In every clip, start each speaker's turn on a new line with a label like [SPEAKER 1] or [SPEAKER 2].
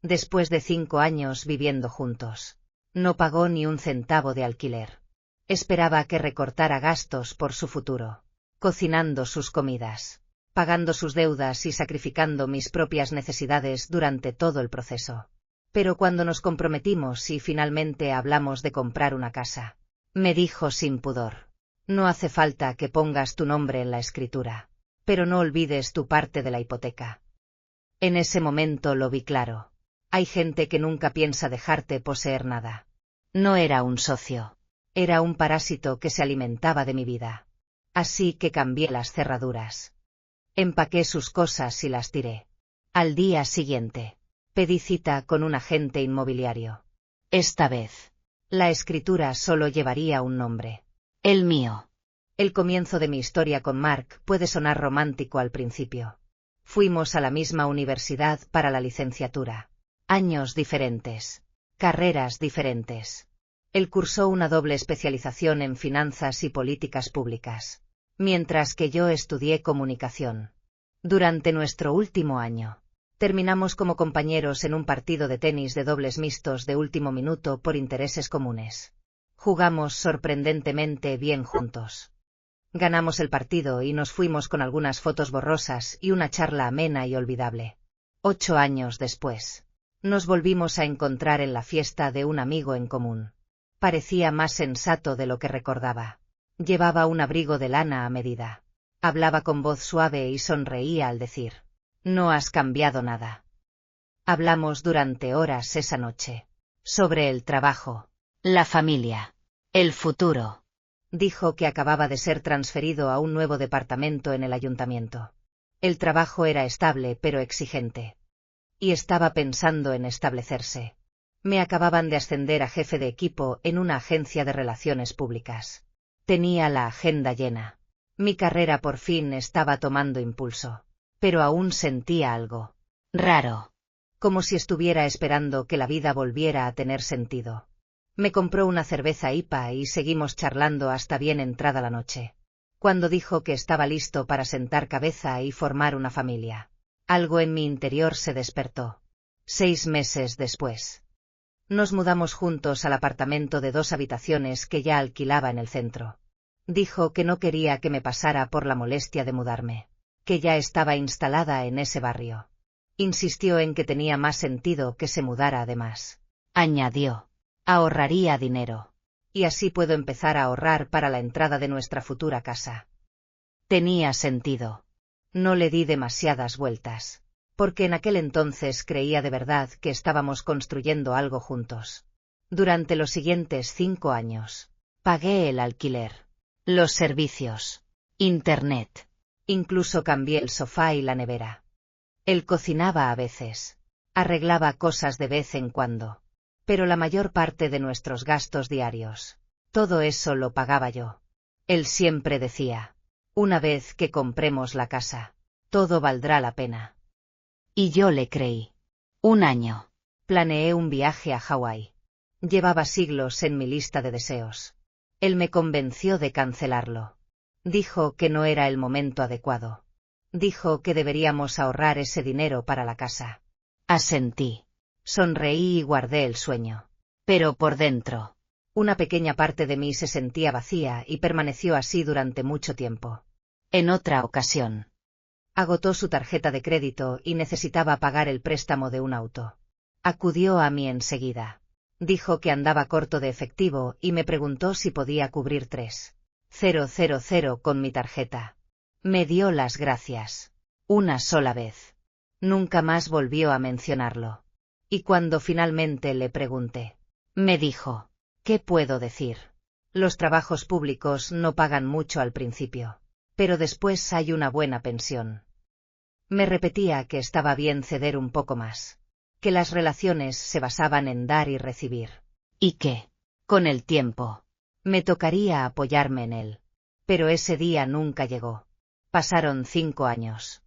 [SPEAKER 1] después de 5 años viviendo juntos. No pagó ni un centavo de alquiler. Esperaba que recortara gastos por su futuro, cocinando sus comidas, pagando sus deudas y sacrificando mis propias necesidades durante todo el proceso. Pero cuando nos comprometimos y finalmente hablamos de comprar una casa, me dijo sin pudor: no hace falta que pongas tu nombre en la escritura, pero no olvides tu parte de la hipoteca. En ese momento lo vi claro. Hay gente que nunca piensa dejarte poseer nada. No era un socio. Era un parásito que se alimentaba de mi vida. Así que cambié las cerraduras. Empaqué sus cosas y las tiré. Al día siguiente, pedí cita con un agente inmobiliario. Esta vez, la escritura solo llevaría un nombre. El mío. El comienzo de mi historia con Mark puede sonar romántico al principio. Fuimos a la misma universidad para la licenciatura. Años diferentes. Carreras diferentes. Él cursó una doble especialización en finanzas y políticas públicas, mientras que yo estudié comunicación. Durante nuestro último año, terminamos como compañeros en un partido de tenis de dobles mixtos de último minuto por intereses comunes. Jugamos sorprendentemente bien juntos. Ganamos el partido y nos fuimos con algunas fotos borrosas y una charla amena y olvidable. 8 años después, nos volvimos a encontrar en la fiesta de un amigo en común. Parecía más sensato de lo que recordaba. Llevaba un abrigo de lana a medida. Hablaba con voz suave y sonreía al decir: no has cambiado nada. Hablamos durante horas esa noche. Sobre el trabajo, la familia, el futuro. Dijo que acababa de ser transferido a un nuevo departamento en el ayuntamiento. El trabajo era estable pero exigente. Y estaba pensando en establecerse. Me acababan de ascender a jefe de equipo en una agencia de relaciones públicas. Tenía la agenda llena. Mi carrera por fin estaba tomando impulso. Pero aún sentía algo raro. Como si estuviera esperando que la vida volviera a tener sentido. Me compró una cerveza IPA y seguimos charlando hasta bien entrada la noche. Cuando dijo que estaba listo para sentar cabeza y formar una familia, algo en mi interior se despertó. 6 meses después, nos mudamos juntos al apartamento de 2 habitaciones que ya alquilaba en el centro. Dijo que no quería que me pasara por la molestia de mudarme, que ya estaba instalada en ese barrio. Insistió en que tenía más sentido que se mudara además. Añadió: ahorraría dinero. Y así puedo empezar a ahorrar para la entrada de nuestra futura casa. Tenía sentido. No le di demasiadas vueltas, porque en aquel entonces creía de verdad que estábamos construyendo algo juntos. Durante los siguientes 5 años, pagué el alquiler, los servicios, internet, incluso cambié el sofá y la nevera. Él cocinaba a veces, arreglaba cosas de vez en cuando, pero la mayor parte de nuestros gastos diarios, todo eso lo pagaba yo. Él siempre decía: una vez que compremos la casa, todo valdrá la pena. Y yo le creí. 1 año. Planeé un viaje a Hawái. Llevaba siglos en mi lista de deseos. Él me convenció de cancelarlo. Dijo que no era el momento adecuado. Dijo que deberíamos ahorrar ese dinero para la casa. Asentí. Sonreí y guardé el sueño. Pero por dentro, una pequeña parte de mí se sentía vacía y permaneció así durante mucho tiempo. En otra ocasión, agotó su tarjeta de crédito y necesitaba pagar el préstamo de un auto. Acudió a mí enseguida. Dijo que andaba corto de efectivo y me preguntó si podía cubrir 3,000 con mi tarjeta. Me dio las gracias. Una sola vez. Nunca más volvió a mencionarlo. Y cuando finalmente le pregunté, me dijo: ¿qué puedo decir? Los trabajos públicos no pagan mucho al principio, pero después hay una buena pensión. Me repetía que estaba bien ceder un poco más, que las relaciones se basaban en dar y recibir, y que, con el tiempo, me tocaría apoyarme en él. Pero ese día nunca llegó. Pasaron 5 años.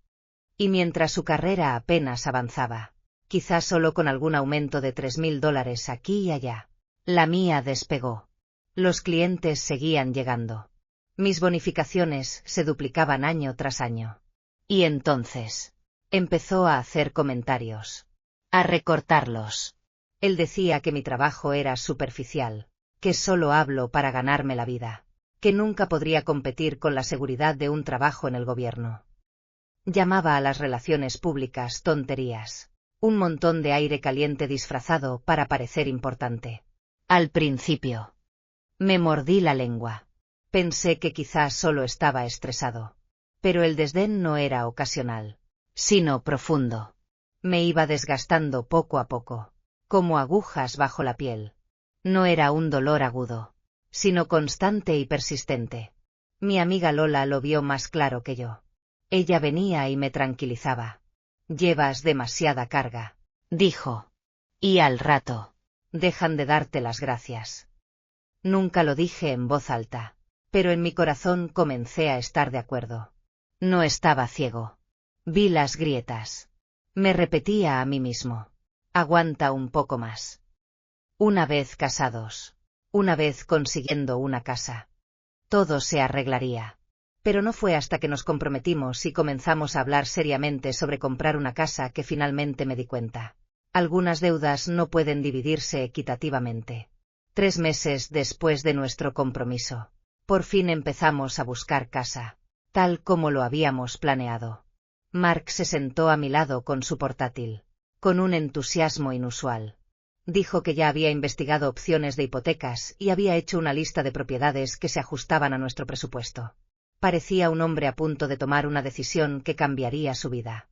[SPEAKER 1] Y mientras su carrera apenas avanzaba, quizás solo con algún aumento de $3,000 aquí y allá, la mía despegó. Los clientes seguían llegando. Mis bonificaciones se duplicaban año tras año. Y entonces, empezó a hacer comentarios. a recortarlos. Él decía que mi trabajo era superficial, que solo hablo para ganarme la vida, que nunca podría competir con la seguridad de un trabajo en el gobierno. Llamaba a las relaciones públicas tonterías, un montón de aire caliente disfrazado para parecer importante. Al principio, me mordí la lengua. Pensé que quizás solo estaba estresado. Pero el desdén no era ocasional, sino profundo. Me iba desgastando poco a poco, como agujas bajo la piel. No era un dolor agudo, sino constante y persistente. Mi amiga Lola lo vio más claro que yo. Ella venía y me tranquilizaba. Llevas demasiada carga, dijo. Y al rato, dejan de darte las gracias. Nunca lo dije en voz alta, pero en mi corazón comencé a estar de acuerdo. No estaba ciego. Vi las grietas. Me repetía a mí mismo. Aguanta un poco más. Una vez casados, una vez consiguiendo una casa, todo se arreglaría. Pero no fue hasta que nos comprometimos y comenzamos a hablar seriamente sobre comprar una casa que finalmente me di cuenta. Algunas deudas no pueden dividirse equitativamente. 3 meses después de nuestro compromiso, por fin empezamos a buscar casa, tal como lo habíamos planeado. Mark se sentó a mi lado con su portátil, con un entusiasmo inusual. Dijo que ya había investigado opciones de hipotecas y había hecho una lista de propiedades que se ajustaban a nuestro presupuesto. Parecía un hombre a punto de tomar una decisión que cambiaría su vida.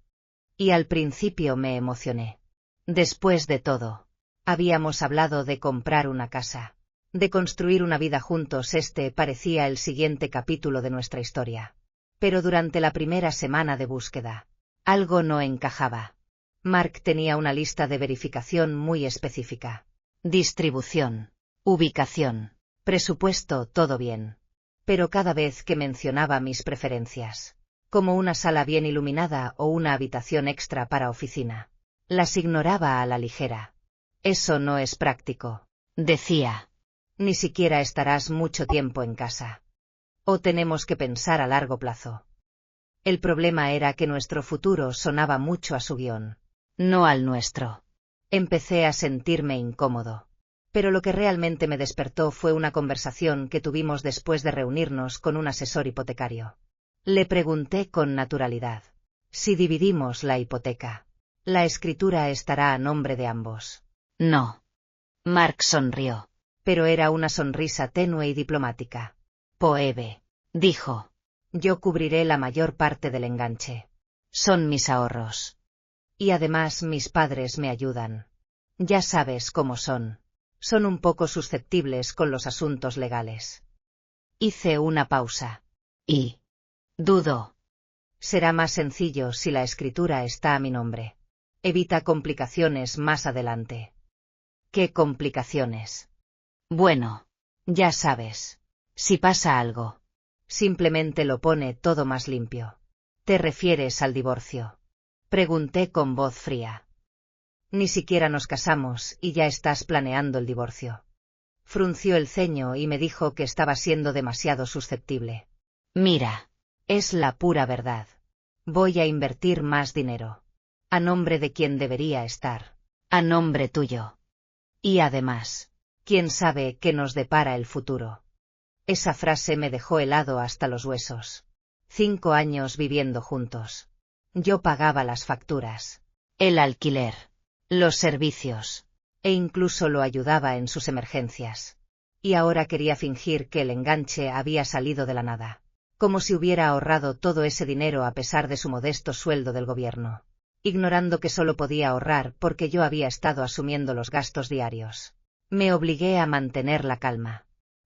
[SPEAKER 1] Y al principio me emocioné. Después de todo, habíamos hablado de comprar una casa, de construir una vida juntos. Este parecía el siguiente capítulo de nuestra historia. Pero durante la primera semana de búsqueda, algo no encajaba. Mark tenía una lista de verificación muy específica. Distribución, ubicación, presupuesto, todo bien. Pero cada vez que mencionaba mis preferencias, como una sala bien iluminada o una habitación extra para oficina, las ignoraba a la ligera. Eso no es práctico, decía. Ni siquiera estarás mucho tiempo en casa. O tenemos que pensar a largo plazo. El problema era que nuestro futuro sonaba mucho a su guión, no al nuestro. Empecé a sentirme incómodo. Pero lo que realmente me despertó fue una conversación que tuvimos después de reunirnos con un asesor hipotecario. Le pregunté con naturalidad: si dividimos la hipoteca, ¿la escritura estará a nombre de ambos? No. Mark sonrió, pero era una sonrisa tenue y diplomática. Poebe, dijo. Yo cubriré la mayor parte del enganche. Son mis ahorros. Y además mis padres me ayudan. Ya sabes cómo son. Son un poco susceptibles con los asuntos legales. Hice una pausa. Y dudó. Será más sencillo si la escritura está a mi nombre. Evita complicaciones más adelante. ¿Qué complicaciones? Bueno, ya sabes. Si pasa algo, simplemente lo pone todo más limpio. ¿Te refieres al divorcio? Pregunté con voz fría. Ni siquiera nos casamos y ya estás planeando el divorcio. Frunció el ceño y me dijo que estaba siendo demasiado susceptible. Mira, es la pura verdad. Voy a invertir más dinero. A nombre de quien debería estar. A nombre tuyo. Y además, ¿quién sabe qué nos depara el futuro? Esa frase me dejó helado hasta los huesos. 5 años viviendo juntos. Yo pagaba las facturas, el alquiler, los servicios, e incluso lo ayudaba en sus emergencias. Y ahora quería fingir que el enganche había salido de la nada, como si hubiera ahorrado todo ese dinero a pesar de su modesto sueldo del gobierno, ignorando que solo podía ahorrar porque yo había estado asumiendo los gastos diarios. Me obligué a mantener la calma.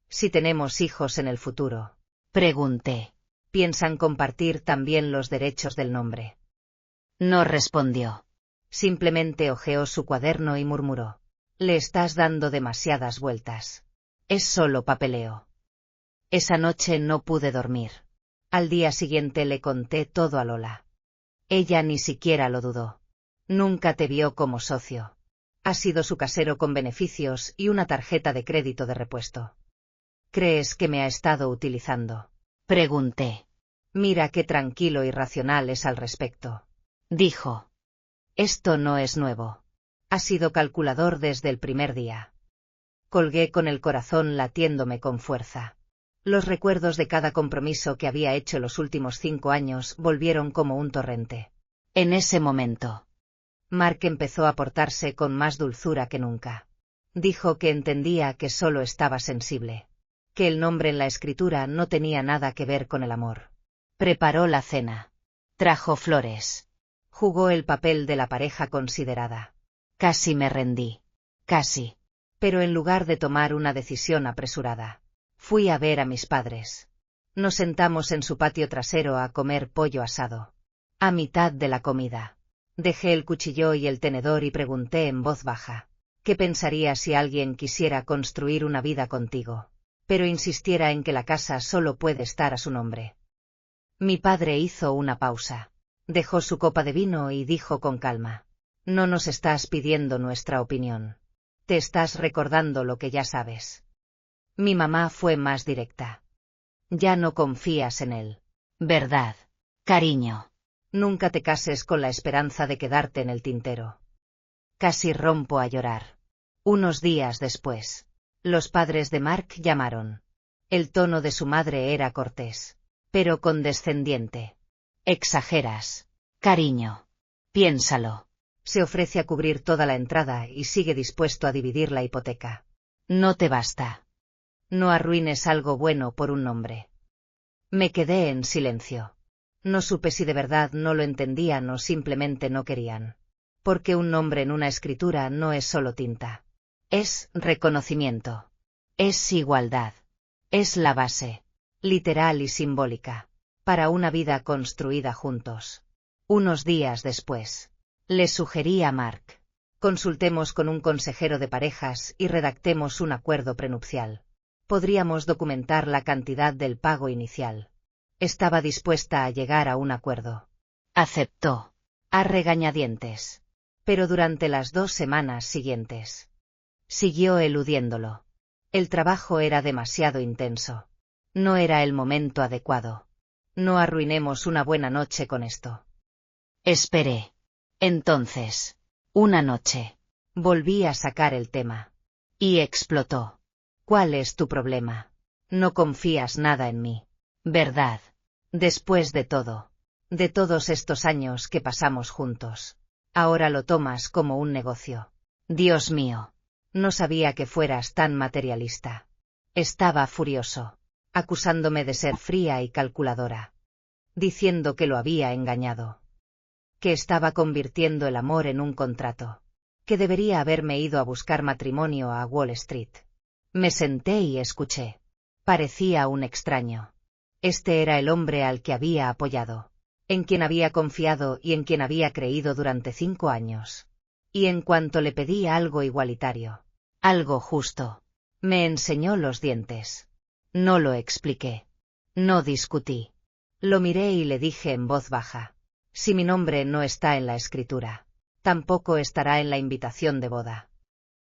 [SPEAKER 1] Si tenemos hijos en el futuro, pregunté, ¿piensan compartir también los derechos del nombre? No respondió. Simplemente hojeó su cuaderno y murmuró: le estás dando demasiadas vueltas. Es solo papeleo. Esa noche no pude dormir. Al día siguiente le conté todo a Lola. Ella ni siquiera lo dudó. Nunca te vio como socio. Has sido su casero con beneficios y una tarjeta de crédito de repuesto. ¿Crees que me ha estado utilizando? Pregunté. Mira qué tranquilo y racional es al respecto. Dijo. Esto no es nuevo. Ha sido calculador desde el primer día. Colgué con el corazón latiéndome con fuerza. Los recuerdos de cada compromiso que había hecho los últimos 5 años volvieron como un torrente. En ese momento, Mark empezó a portarse con más dulzura que nunca. Dijo que entendía que solo estaba sensible, que el nombre en la escritura no tenía nada que ver con el amor. Preparó la cena. Trajo flores. Jugó el papel de la pareja considerada. Casi me rendí. Casi. Pero en lugar de tomar una decisión apresurada, fui a ver a mis padres. Nos sentamos en su patio trasero a comer pollo asado. A mitad de la comida, dejé el cuchillo y el tenedor y pregunté en voz baja, ¿qué pensaría si alguien quisiera construir una vida contigo, pero insistiera en que la casa solo puede estar a su nombre? Mi padre hizo una pausa, dejó su copa de vino y dijo con calma, no nos estás pidiendo nuestra opinión. Te estás recordando lo que ya sabes. Mi mamá fue más directa. Ya no confías en él. ¿Verdad, cariño? Nunca te cases con la esperanza de quedarte en el tintero. Casi rompo a llorar. Unos días después, los padres de Mark llamaron. El tono de su madre era cortés, pero condescendiente. Exageras, cariño. Piénsalo. Se ofrece a cubrir toda la entrada y sigue dispuesto a dividir la hipoteca. No te basta. No arruines algo bueno por un nombre. Me quedé en silencio. No supe si de verdad no lo entendían o simplemente no querían. Porque un nombre en una escritura no es solo tinta. Es reconocimiento. Es igualdad. Es la base, literal y simbólica, para una vida construida juntos. Unos días después, le sugerí a Mark. Consultemos con un consejero de parejas y redactemos un acuerdo prenupcial. Podríamos documentar la cantidad del pago inicial. Estaba dispuesta a llegar a un acuerdo. Aceptó. A regañadientes. Pero durante las 2 semanas siguientes, siguió eludiéndolo. El trabajo era demasiado intenso. No era el momento adecuado. No arruinemos una buena noche con esto. Esperé. Entonces, una noche, volví a sacar el tema. Y explotó. ¿Cuál es tu problema? No confías nada en mí, ¿verdad? Después de todo, de todos estos años que pasamos juntos, ahora lo tomas como un negocio. Dios mío, no sabía que fueras tan materialista. Estaba furioso, acusándome de ser fría y calculadora, diciendo que lo había engañado, que estaba convirtiendo el amor en un contrato, que debería haberme ido a buscar matrimonio a Wall Street. Me senté y escuché. Parecía un extraño. Este era el hombre al que había apoyado, en quien había confiado y en quien había creído durante 5 años. Y en cuanto le pedí algo igualitario, algo justo, me enseñó los dientes. No lo expliqué. No discutí. Lo miré y le dije en voz baja. Si mi nombre no está en la escritura, tampoco estará en la invitación de boda.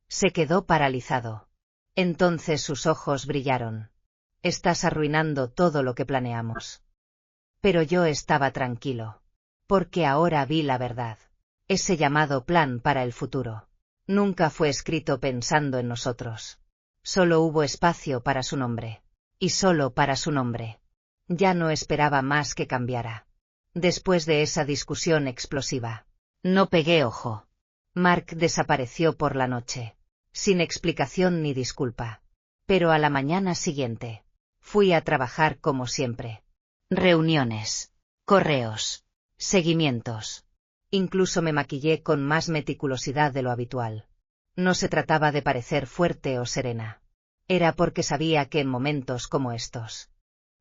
[SPEAKER 1] Se quedó paralizado. Entonces sus ojos brillaron. Estás arruinando todo lo que planeamos. Pero yo estaba tranquilo. Porque ahora vi la verdad. Ese llamado plan para el futuro nunca fue escrito pensando en nosotros. Solo hubo espacio para su nombre. Y solo para su nombre. Ya no esperaba más que cambiara. Después de esa discusión explosiva, no pegué ojo. Mark desapareció por la noche, sin explicación ni disculpa. Pero a la mañana siguiente, fui a trabajar como siempre. Reuniones, correos, seguimientos. Incluso me maquillé con más meticulosidad de lo habitual. No se trataba de parecer fuerte o serena. Era porque sabía que en momentos como estos,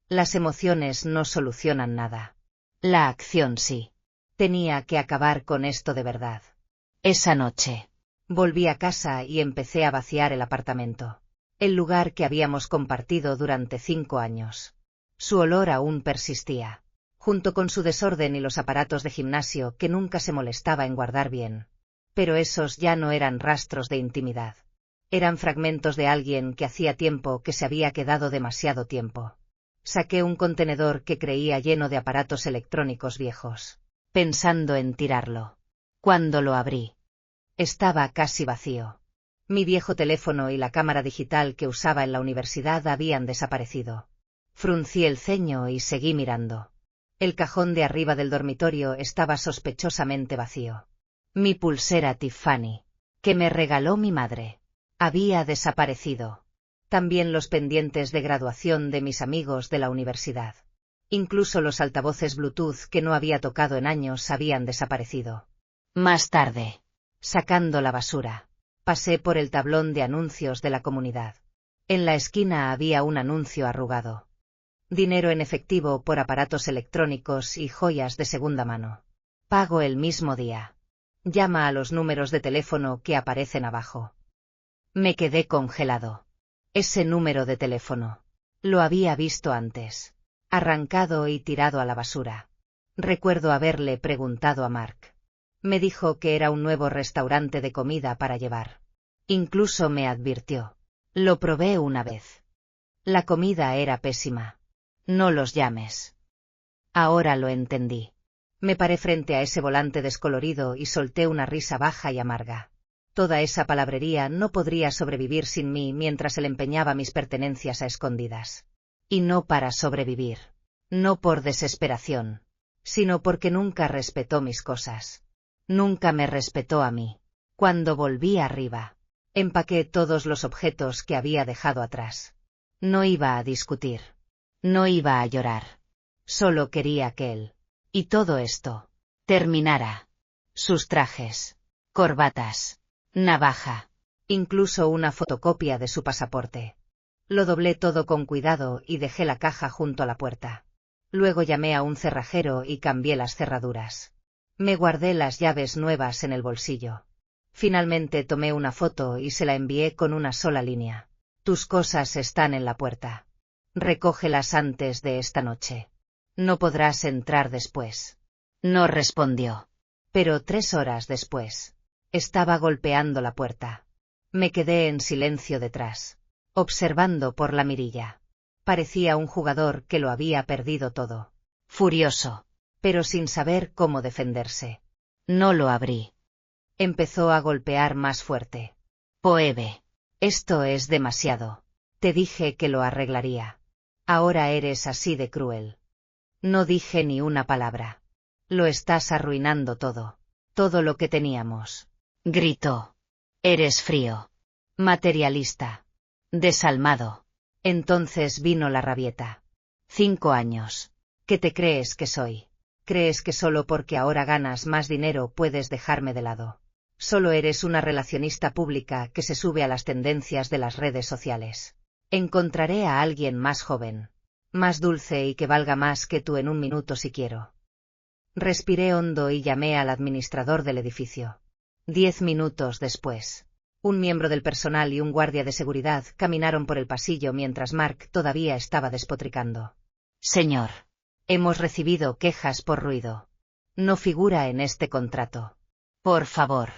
[SPEAKER 1] las emociones no solucionan nada. La acción sí. Tenía que acabar con esto de verdad. Esa noche, volví a casa y empecé a vaciar el apartamento. El lugar que habíamos compartido durante 5 años. Su olor aún persistía, junto con su desorden y los aparatos de gimnasio que nunca se molestaba en guardar bien. Pero esos ya no eran rastros de intimidad. Eran fragmentos de alguien que hacía tiempo que se había quedado demasiado tiempo. Saqué un contenedor que creía lleno de aparatos electrónicos viejos, pensando en tirarlo. Cuando lo abrí, Estaba casi vacío. Mi viejo teléfono y la cámara digital que usaba en la universidad habían desaparecido. Fruncí el ceño y seguí mirando. El cajón de arriba del dormitorio estaba sospechosamente vacío. Mi pulsera Tiffany, que me regaló mi madre, había desaparecido. También los pendientes de graduación de mis amigos de la universidad. Incluso los altavoces Bluetooth que no había tocado en años habían desaparecido. Más tarde, sacando la basura, pasé por el tablón de anuncios de la comunidad. En la esquina había un anuncio arrugado. Dinero en efectivo por aparatos electrónicos y joyas de segunda mano. Pago el mismo día. Llama a los números de teléfono que aparecen abajo. Me quedé congelado. Ese número de teléfono. Lo había visto antes. Arrancado y tirado a la basura. Recuerdo haberle preguntado a Mark. Me dijo que era un nuevo restaurante de comida para llevar. Incluso me advirtió. Lo probé una vez. La comida era pésima. No los llames. Ahora lo entendí. Me paré frente a ese volante descolorido y solté una risa baja y amarga. Toda esa palabrería no podría sobrevivir sin mí mientras él empeñaba mis pertenencias a escondidas. Y no para sobrevivir. No por desesperación, sino porque nunca respetó mis cosas. Nunca me respetó a mí. Cuando volví arriba, empaqué todos los objetos que había dejado atrás. No iba a discutir. No iba a llorar. Solo quería que él, y todo esto, terminara. Sus trajes, corbatas, navaja, incluso una fotocopia de su pasaporte. Lo doblé todo con cuidado y dejé la caja junto a la puerta. Luego llamé a un cerrajero y cambié las cerraduras. Me guardé las llaves nuevas en el bolsillo. Finalmente tomé una foto y se la envié con una sola línea. Tus cosas están en la puerta. Recógelas antes de esta noche. No podrás entrar después. No respondió. Pero 3 horas después, estaba golpeando la puerta. Me quedé en silencio detrás, observando por la mirilla. Parecía un jugador que lo había perdido todo. Furioso, pero sin saber cómo defenderse. No lo abrí. Empezó a golpear más fuerte. Phoebe, esto es demasiado. Te dije que lo arreglaría. Ahora eres así de cruel. No dije ni una palabra. Lo estás arruinando todo. Todo lo que teníamos. Gritó. Eres frío. Materialista. Desalmado. Entonces vino la rabieta. 5 años. ¿Qué te crees que soy? ¿Crees que solo porque ahora ganas más dinero puedes dejarme de lado? Solo eres una relacionista pública que se sube a las tendencias de las redes sociales. Encontraré a alguien más joven, más dulce y que valga más que tú en un minuto si quiero. Respiré hondo y llamé al administrador del edificio. 10 minutos después, un miembro del personal y un guardia de seguridad caminaron por el pasillo mientras Mark todavía estaba despotricando. Señor, hemos recibido quejas por ruido. No figura en este contrato. Por favor,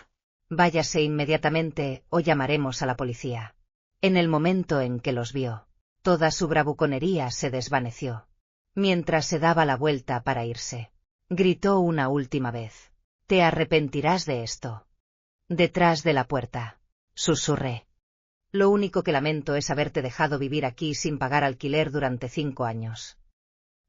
[SPEAKER 1] váyase inmediatamente o llamaremos a la policía. En el momento en que los vio, toda su bravuconería se desvaneció. Mientras se daba la vuelta para irse, gritó una última vez. Te arrepentirás de esto. Detrás de la puerta, susurré. Lo único que lamento es haberte dejado vivir aquí sin pagar alquiler durante 5 años.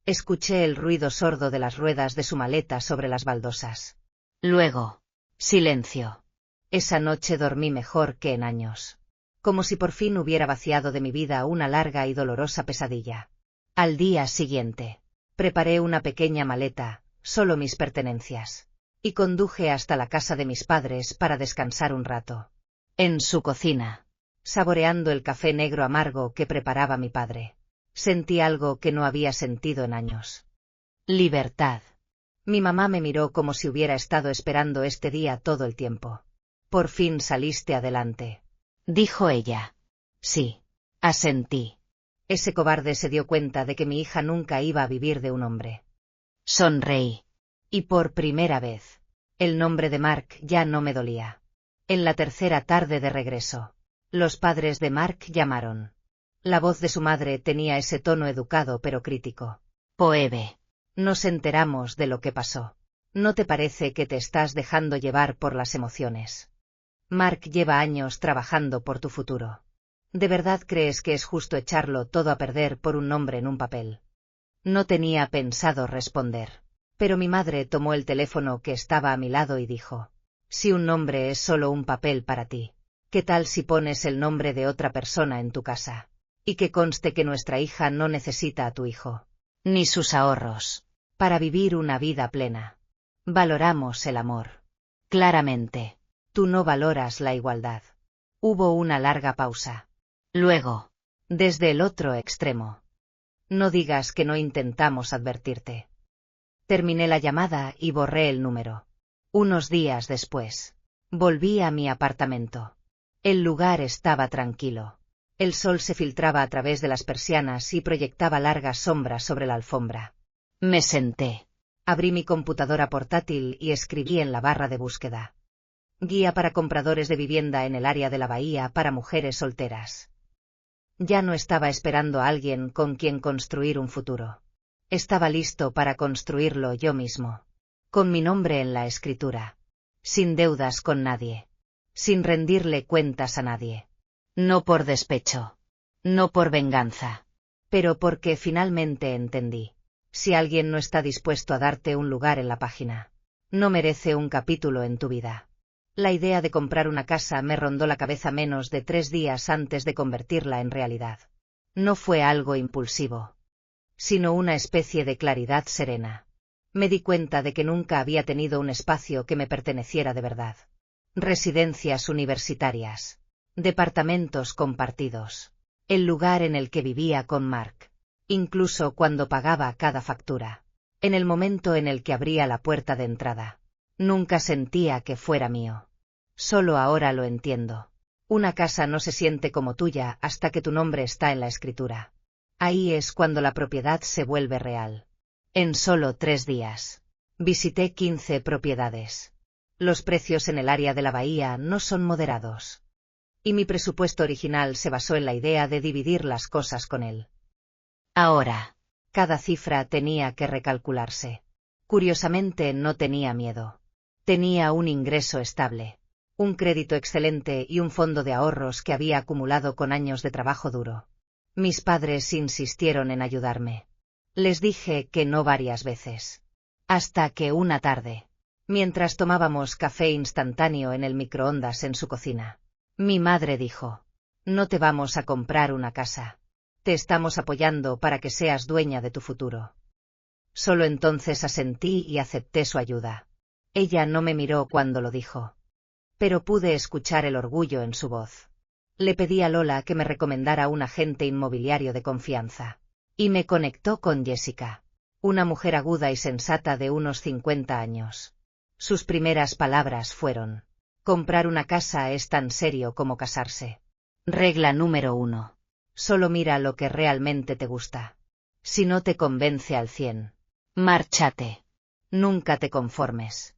[SPEAKER 1] Escuché el ruido sordo de las ruedas de su maleta sobre las baldosas. Luego, silencio. Esa noche dormí mejor que en años. Como si por fin hubiera vaciado de mi vida una larga y dolorosa pesadilla. Al día siguiente, preparé una pequeña maleta, solo mis pertenencias, y conduje hasta la casa de mis padres para descansar un rato. En su cocina, saboreando el café negro amargo que preparaba mi padre, sentí algo que no había sentido en años. Libertad. Mi mamá me miró como si hubiera estado esperando este día todo el tiempo. Por fin saliste adelante, dijo ella. Sí, asentí. Ese cobarde se dio cuenta de que mi hija nunca iba a vivir de un hombre. Sonreí. Y por primera vez, el nombre de Mark ya no me dolía. En la tercera tarde de regreso, los padres de Mark llamaron. La voz de su madre tenía ese tono educado pero crítico. Phoebe, nos enteramos de lo que pasó. ¿No te parece que te estás dejando llevar por las emociones? Mark lleva años trabajando por tu futuro. ¿De verdad crees que es justo echarlo todo a perder por un nombre en un papel? No tenía pensado responder. Pero mi madre tomó el teléfono que estaba a mi lado y dijo: si un nombre es solo un papel para ti, ¿qué tal si pones el nombre de otra persona en tu casa? Y que conste que nuestra hija no necesita a tu hijo, ni sus ahorros, para vivir una vida plena. Valoramos el amor. Claramente, tú no valoras la igualdad. Hubo una larga pausa. Luego, desde el otro extremo: no digas que no intentamos advertirte. Terminé la llamada y borré el número. Unos días después, volví a mi apartamento. El lugar estaba tranquilo. El sol se filtraba a través de las persianas y proyectaba largas sombras sobre la alfombra. Me senté. Abrí mi computadora portátil y escribí en la barra de búsqueda: guía para compradores de vivienda en el área de la bahía para mujeres solteras. Ya no estaba esperando a alguien con quien construir un futuro. Estaba listo para construirlo yo mismo. Con mi nombre en la escritura. Sin deudas con nadie. Sin rendirle cuentas a nadie. No por despecho. No por venganza. Pero porque finalmente entendí: si alguien no está dispuesto a darte un lugar en la página, no merece un capítulo en tu vida. La idea de comprar una casa me rondó la cabeza menos de 3 días antes de convertirla en realidad. No fue algo impulsivo, sino una especie de claridad serena. Me di cuenta de que nunca había tenido un espacio que me perteneciera de verdad. Residencias universitarias. Departamentos compartidos. El lugar en el que vivía con Mark. Incluso cuando pagaba cada factura. En el momento en el que abría la puerta de entrada. Nunca sentía que fuera mío. Solo ahora lo entiendo. Una casa no se siente como tuya hasta que tu nombre está en la escritura. Ahí es cuando la propiedad se vuelve real. En solo 3 días. Visité 15 propiedades. Los precios en el área de la bahía no son moderados. Y mi presupuesto original se basó en la idea de dividir las cosas con él. Ahora, cada cifra tenía que recalcularse. Curiosamente no tenía miedo. Tenía un ingreso estable, un crédito excelente y un fondo de ahorros que había acumulado con años de trabajo duro. Mis padres insistieron en ayudarme. Les dije que no varias veces. Hasta que una tarde, mientras tomábamos café instantáneo en el microondas en su cocina, mi madre dijo: no te vamos a comprar una casa. Te estamos apoyando para que seas dueña de tu futuro. Solo entonces asentí y acepté su ayuda. Ella no me miró cuando lo dijo. Pero pude escuchar el orgullo en su voz. Le pedí a Lola que me recomendara un agente inmobiliario de confianza. Y me conectó con Jessica. Una mujer aguda y sensata de unos 50 años. Sus primeras palabras fueron: comprar una casa es tan serio como casarse. Regla número 1. Solo mira lo que realmente te gusta. Si no te convence al 100, márchate. Nunca te conformes.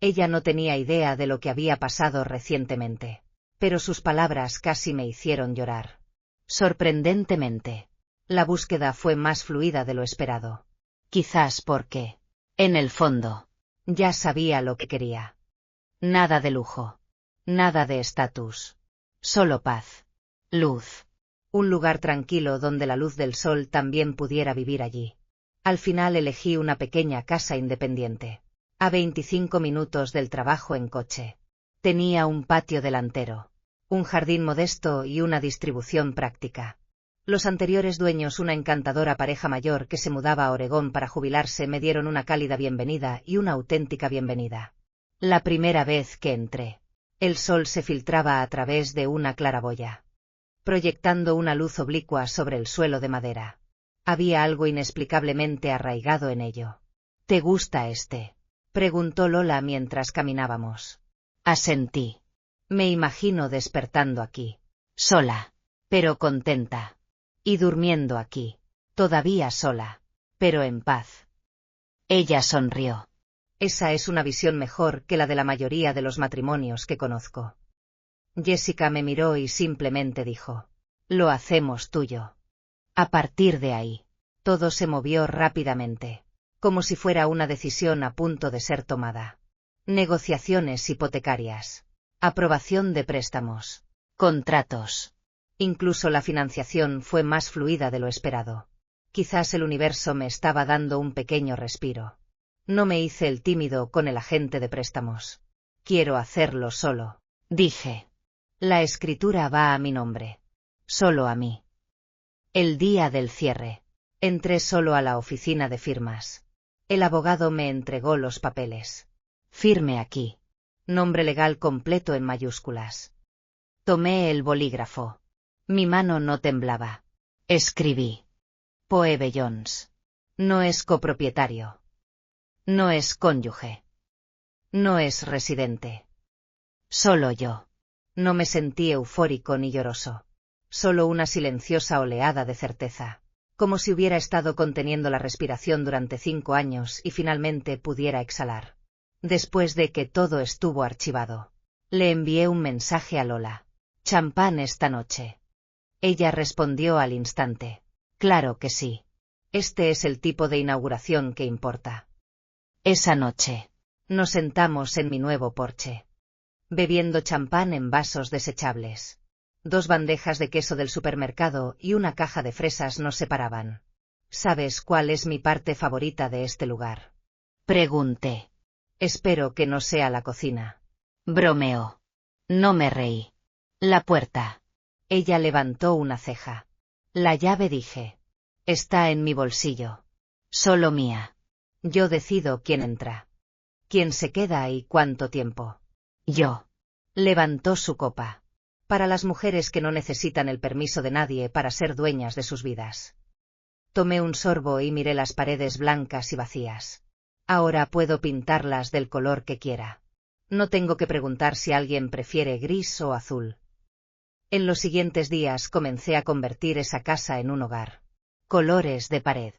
[SPEAKER 1] Ella no tenía idea de lo que había pasado recientemente, pero sus palabras casi me hicieron llorar. Sorprendentemente, la búsqueda fue más fluida de lo esperado. Quizás porque, en el fondo, ya sabía lo que quería. Nada de lujo. Nada de estatus. Solo paz. Luz. Un lugar tranquilo donde la luz del sol también pudiera vivir allí. Al final elegí una pequeña casa independiente. A 25 minutos del trabajo en coche. Tenía un patio delantero, un jardín modesto y una distribución práctica. Los anteriores dueños, una encantadora pareja mayor que se mudaba a Oregón para jubilarse, me dieron una cálida bienvenida y una auténtica bienvenida. La primera vez que entré, el sol se filtraba a través de una claraboya, proyectando una luz oblicua sobre el suelo de madera. Había algo inexplicablemente arraigado en ello. ¿Te gusta este?, preguntó Lola mientras caminábamos. Asentí. Me imagino despertando aquí, sola, pero contenta. Y durmiendo aquí, todavía sola, pero en paz. Ella sonrió. Esa es una visión mejor que la de la mayoría de los matrimonios que conozco. Jessica me miró y simplemente dijo: lo hacemos tuyo. A partir de ahí, todo se movió rápidamente, como si fuera una decisión a punto de ser tomada. Negociaciones hipotecarias. Aprobación de préstamos. Contratos. Incluso la financiación fue más fluida de lo esperado. Quizás el universo me estaba dando un pequeño respiro. No me hice el tímido con el agente de préstamos. Quiero hacerlo solo, dije. La escritura va a mi nombre. Solo a mí. El día del cierre. Entré solo a la oficina de firmas. El abogado me entregó los papeles. Firme aquí. Nombre legal completo en mayúsculas. Tomé el bolígrafo. Mi mano no temblaba. Escribí. Phoebe Jones. No es copropietario. No es cónyuge. No es residente. Solo yo. No me sentí eufórico ni lloroso. Solo una silenciosa oleada de certeza. Como si hubiera estado conteniendo la respiración durante 5 años y finalmente pudiera exhalar. Después de que todo estuvo archivado. Le envié un mensaje a Lola. Champán esta noche. Ella respondió al instante. Claro que sí. Este es el tipo de inauguración que importa. Esa noche. Nos sentamos en mi nuevo porche. Bebiendo champán en vasos desechables. 2 bandejas de queso del supermercado y una caja de fresas nos separaban. ¿Sabes cuál es mi parte favorita de este lugar? Pregunté. Espero que no sea la cocina. Bromeó. No me reí. La puerta. Ella levantó una ceja. La llave, dije. Está en mi bolsillo. Solo mía. Yo decido quién entra. Quién se queda y cuánto tiempo. Yo. Levantó su copa. Para las mujeres que no necesitan el permiso de nadie para ser dueñas de sus vidas. Tomé un sorbo y miré las paredes blancas y vacías. Ahora puedo pintarlas del color que quiera. No tengo que preguntar si alguien prefiere gris o azul. En los siguientes días comencé a convertir esa casa en un hogar. Colores de pared.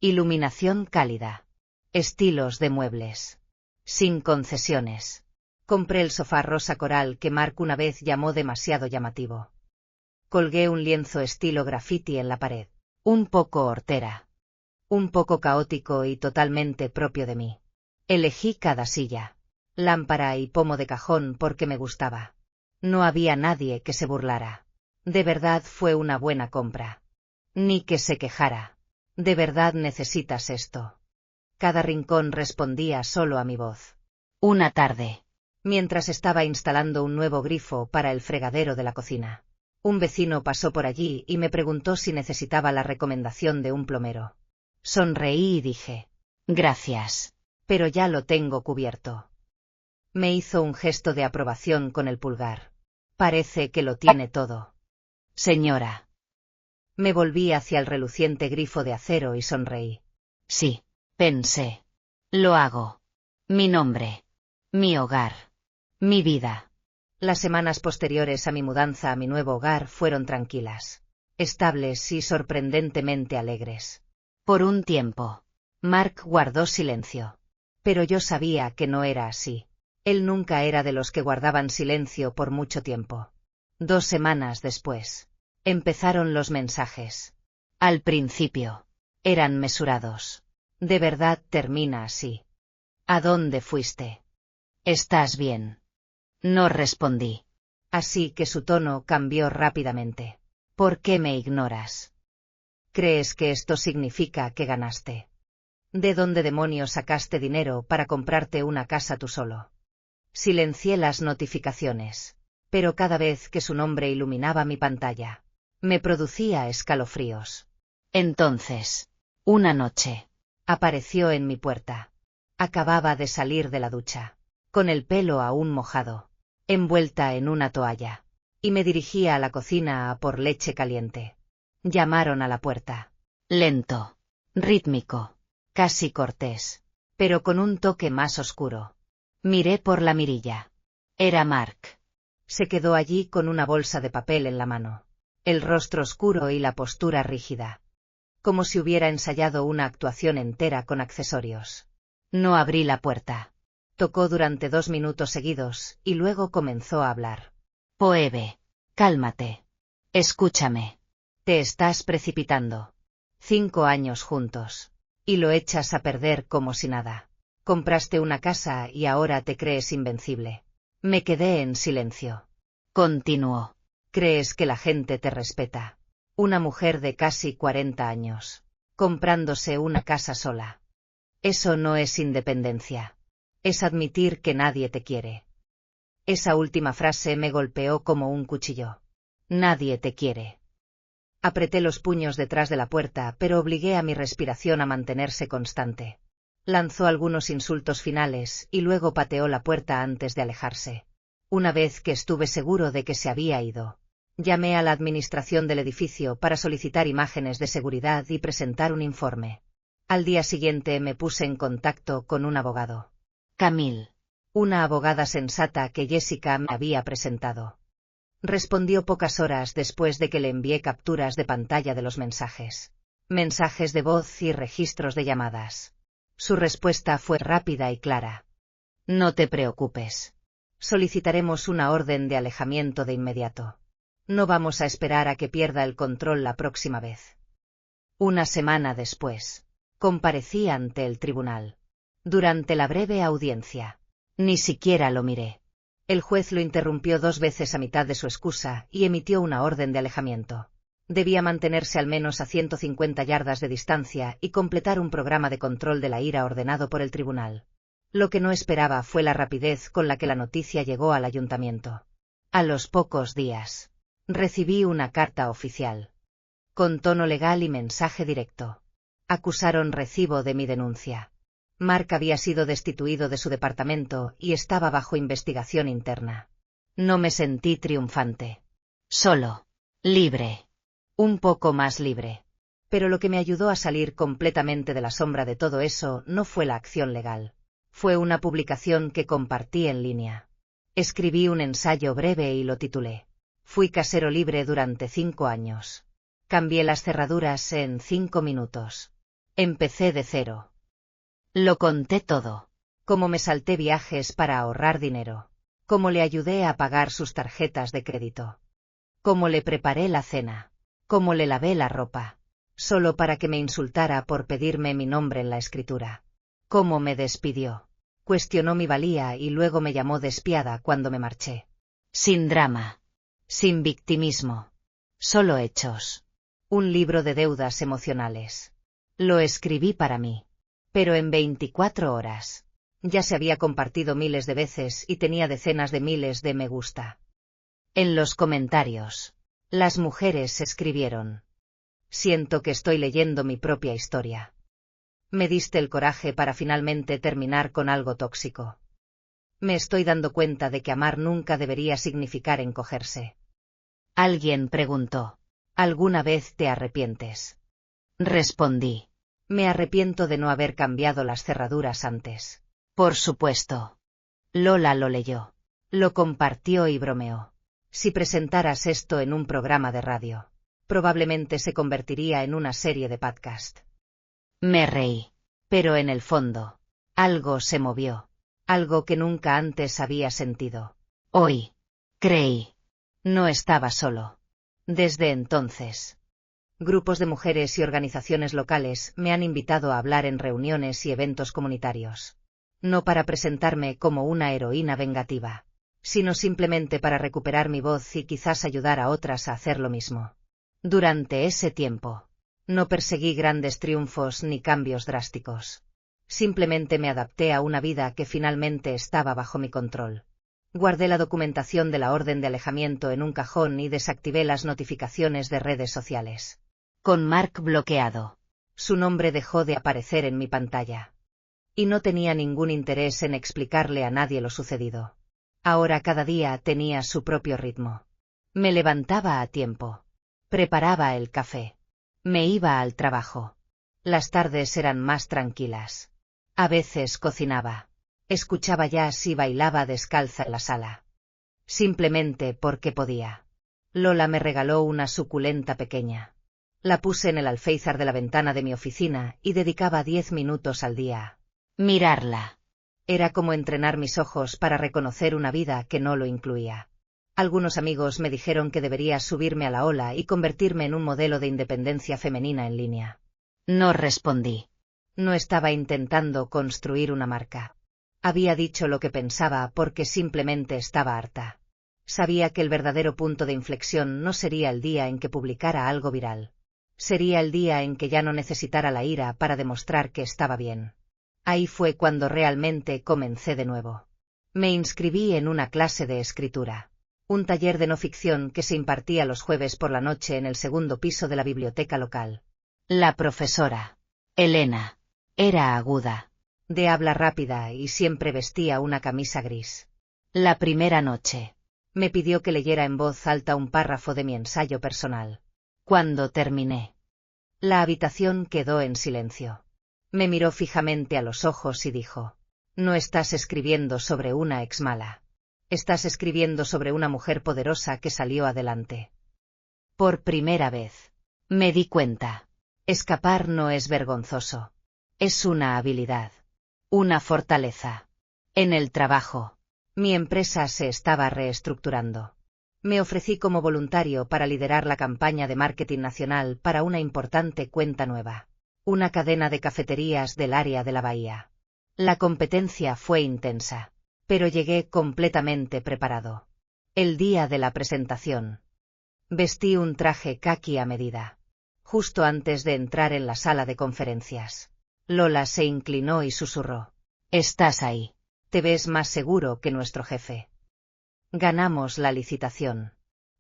[SPEAKER 1] Iluminación cálida. Estilos de muebles. Sin concesiones. Compré el sofá rosa coral que Mark una vez llamó demasiado llamativo. Colgué un lienzo estilo graffiti en la pared. Un poco hortera. Un poco caótico y totalmente propio de mí. Elegí cada silla, lámpara y pomo de cajón porque me gustaba. No había nadie que se burlara. De verdad fue una buena compra. Ni que se quejara. ¿De verdad necesitas esto? Cada rincón respondía solo a mi voz. Una tarde. Mientras estaba instalando un nuevo grifo para el fregadero de la cocina. Un vecino pasó por allí y me preguntó si necesitaba la recomendación de un plomero. Sonreí y dije, gracias, pero ya lo tengo cubierto. Me hizo un gesto de aprobación con el pulgar. Parece que lo tiene todo. Señora. Me volví hacia el reluciente grifo de acero y sonreí. Sí, pensé. Lo hago. Mi nombre. Mi hogar. Mi vida. Las semanas posteriores a mi mudanza a mi nuevo hogar fueron tranquilas, estables y sorprendentemente alegres. Por un tiempo, Mark guardó silencio. Pero yo sabía que no era así. Él nunca era de los que guardaban silencio por mucho tiempo. 2 semanas después, empezaron los mensajes. Al principio, eran mesurados. ¿De verdad termina así? ¿A dónde fuiste? ¿Estás bien? No respondí. Así que su tono cambió rápidamente. ¿Por qué me ignoras? ¿Crees que esto significa que ganaste? ¿De dónde demonios sacaste dinero para comprarte una casa tú solo? Silencié las notificaciones, pero cada vez que su nombre iluminaba mi pantalla, me producía escalofríos. Entonces, una noche, apareció en mi puerta. Acababa de salir de la ducha, con el pelo aún mojado, envuelta en una toalla, y me dirigía a la cocina a por leche caliente. Llamaron a la puerta. Lento, rítmico, casi cortés, pero con un toque más oscuro. Miré por la mirilla. Era Mark. Se quedó allí con una bolsa de papel en la mano, el rostro oscuro y la postura rígida. Como si hubiera ensayado una actuación entera con accesorios. No abrí la puerta. Tocó durante 2 minutos seguidos y luego comenzó a hablar. Phoebe, cálmate. Escúchame. Te estás precipitando. 5 años juntos. Y lo echas a perder como si nada. Compraste una casa y ahora te crees invencible. Me quedé en silencio. Continuó. ¿Crees que la gente te respeta? Una mujer de casi 40 años, comprándose una casa sola. Eso no es independencia. Es admitir que nadie te quiere. Esa última frase me golpeó como un cuchillo. Nadie te quiere. Apreté los puños detrás de la puerta, pero obligué a mi respiración a mantenerse constante. Lanzó algunos insultos finales y luego pateó la puerta antes de alejarse. Una vez que estuve seguro de que se había ido, llamé a la administración del edificio para solicitar imágenes de seguridad y presentar un informe. Al día siguiente me puse en contacto con un abogado. Camille, una abogada sensata que Jessica me había presentado. Respondió pocas horas después de que le envié capturas de pantalla de los mensajes. Mensajes de voz y registros de llamadas. Su respuesta fue rápida y clara. No te preocupes. Solicitaremos una orden de alejamiento de inmediato. No vamos a esperar a que pierda el control la próxima vez. Una semana después, comparecí ante el tribunal. Durante la breve audiencia, ni siquiera lo miré. El juez lo interrumpió 2 veces a mitad de su excusa y emitió una orden de alejamiento. Debía mantenerse al menos a 150 yardas de distancia y completar un programa de control de la ira ordenado por el tribunal. Lo que no esperaba fue la rapidez con la que la noticia llegó al ayuntamiento. A los pocos días, recibí una carta oficial. Con tono legal y mensaje directo. Acusaron recibo de mi denuncia. Mark había sido destituido de su departamento y estaba bajo investigación interna. No me sentí triunfante. Solo. Libre. Un poco más libre. Pero lo que me ayudó a salir completamente de la sombra de todo eso no fue la acción legal. Fue una publicación que compartí en línea. Escribí un ensayo breve y lo titulé. Fui casero libre durante 5 años. Cambié las cerraduras en 5 minutos. Empecé de cero. Lo conté todo. Cómo me salté viajes para ahorrar dinero. Cómo le ayudé a pagar sus tarjetas de crédito. Cómo le preparé la cena. Cómo le lavé la ropa. Solo para que me insultara por pedirme mi nombre en la escritura. Cómo me despidió. Cuestionó mi valía y luego me llamó despiada cuando me marché. Sin drama. Sin victimismo. Solo hechos. Un libro de deudas emocionales. Lo escribí para mí. Pero en 24 horas. Ya se había compartido miles de veces y tenía decenas de miles de me gusta. En los comentarios, las mujeres escribieron. Siento que estoy leyendo mi propia historia. Me diste el coraje para finalmente terminar con algo tóxico. Me estoy dando cuenta de que amar nunca debería significar encogerse. Alguien preguntó, ¿alguna vez te arrepientes? Respondí. Me arrepiento de no haber cambiado las cerraduras antes. Por supuesto. Lola lo leyó. Lo compartió y bromeó. Si presentaras esto en un programa de radio, probablemente se convertiría en una serie de podcast. Me reí. Pero en el fondo, algo se movió. Algo que nunca antes había sentido. Hoy. Creí. No estaba solo. Desde entonces. Grupos de mujeres y organizaciones locales me han invitado a hablar en reuniones y eventos comunitarios. No para presentarme como una heroína vengativa, sino simplemente para recuperar mi voz y quizás ayudar a otras a hacer lo mismo. Durante ese tiempo, no perseguí grandes triunfos ni cambios drásticos. Simplemente me adapté a una vida que finalmente estaba bajo mi control. Guardé la documentación de la orden de alejamiento en un cajón y desactivé las notificaciones de redes sociales. Con Mark bloqueado, su nombre dejó de aparecer en mi pantalla. Y no tenía ningún interés en explicarle a nadie lo sucedido. Ahora cada día tenía su propio ritmo. Me levantaba a tiempo. Preparaba el café. Me iba al trabajo. Las tardes eran más tranquilas. A veces cocinaba. Escuchaba jazz y bailaba descalza en la sala. Simplemente porque podía. Lola me regaló una suculenta pequeña. La puse en el alféizar de la ventana de mi oficina y dedicaba 10 minutos al día a mirarla. Era como entrenar mis ojos para reconocer una vida que no lo incluía. Algunos amigos me dijeron que debería subirme a la ola y convertirme en un modelo de independencia femenina en línea. No respondí. No estaba intentando construir una marca. Había dicho lo que pensaba porque simplemente estaba harta. Sabía que el verdadero punto de inflexión no sería el día en que publicara algo viral. Sería el día en que ya no necesitara la ira para demostrar que estaba bien. Ahí fue cuando realmente comencé de nuevo. Me inscribí en una clase de escritura. Un taller de no ficción que se impartía los jueves por la noche en el segundo piso de la biblioteca local. La profesora, Elena, era aguda, de habla rápida y siempre vestía una camisa gris. La primera noche, me pidió que leyera en voz alta un párrafo de mi ensayo personal. Cuando terminé, la habitación quedó en silencio. Me miró fijamente a los ojos y dijo: «No estás escribiendo sobre una ex mala. Estás escribiendo sobre una mujer poderosa que salió adelante». Por primera vez, me di cuenta. Escapar no es vergonzoso. Es una habilidad. Una fortaleza. En el trabajo, mi empresa se estaba reestructurando. Me ofrecí como voluntario para liderar la campaña de marketing nacional para una importante cuenta nueva. Una cadena de cafeterías del área de la bahía. La competencia fue intensa, pero llegué completamente preparado. El día de la presentación, vestí un traje caqui a medida. Justo antes de entrar en la sala de conferencias, Lola se inclinó y susurró: «Estás ahí. Te ves más seguro que nuestro jefe». Ganamos la licitación.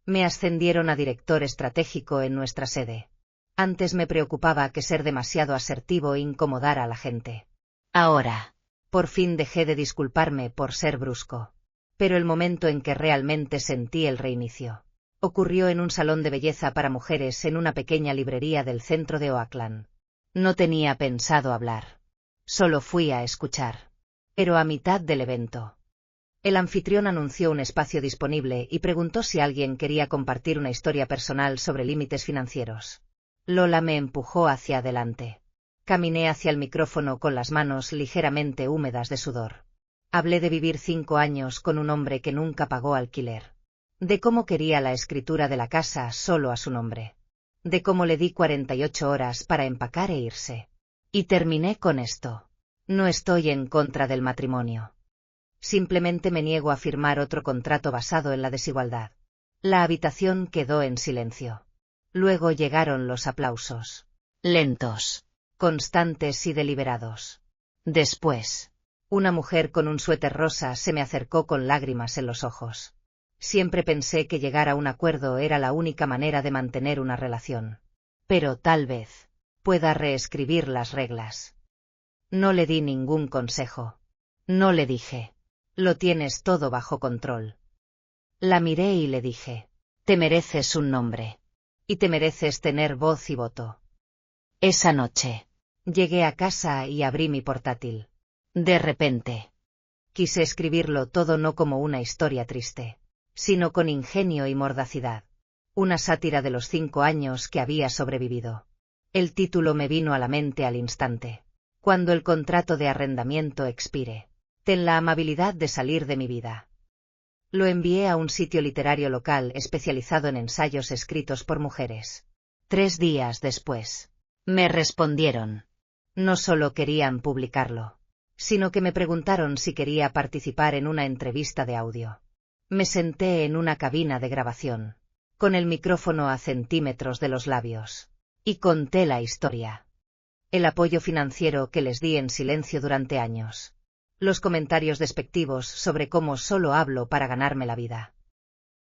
[SPEAKER 1] Me ascendieron a director estratégico en nuestra sede. Antes me preocupaba que ser demasiado asertivo incomodara a la gente. Ahora, por fin dejé de disculparme por ser brusco. Pero el momento en que realmente sentí el reinicio ocurrió en un salón de belleza para mujeres en una pequeña librería del centro de Oakland. No tenía pensado hablar. Solo fui a escuchar. Pero a mitad del evento, el anfitrión anunció un espacio disponible y preguntó si alguien quería compartir una historia personal sobre límites financieros. Lola me empujó hacia adelante. Caminé hacia el micrófono con las manos ligeramente húmedas de sudor. Hablé de vivir 5 años con un hombre que nunca pagó alquiler. De cómo quería la escritura de la casa solo a su nombre. De cómo le di 48 horas para empacar e irse. Y terminé con esto: no estoy en contra del matrimonio. Simplemente me niego a firmar otro contrato basado en la desigualdad. La habitación quedó en silencio. Luego llegaron los aplausos. Lentos, constantes y deliberados. Después, una mujer con un suéter rosa se me acercó con lágrimas en los ojos. Siempre pensé que llegar a un acuerdo era la única manera de mantener una relación. Pero tal vez pueda reescribir las reglas. No le di ningún consejo. No le dije: «Lo tienes todo bajo control». La miré y le dije: «Te mereces un nombre. Y te mereces tener voz y voto». Esa noche, llegué a casa y abrí mi portátil. De repente, quise escribirlo todo no como una historia triste, sino con ingenio y mordacidad. Una sátira de los 5 años que había sobrevivido. El título me vino a la mente al instante. Cuando el contrato de arrendamiento expire, ten la amabilidad de salir de mi vida. Lo envié a un sitio literario local especializado en ensayos escritos por mujeres. 3 días después, me respondieron. No solo querían publicarlo, sino que me preguntaron si quería participar en una entrevista de audio. Me senté en una cabina de grabación, con el micrófono a centímetros de los labios, y conté la historia. El apoyo financiero que les di en silencio durante años. Los comentarios despectivos sobre cómo solo hablo para ganarme la vida.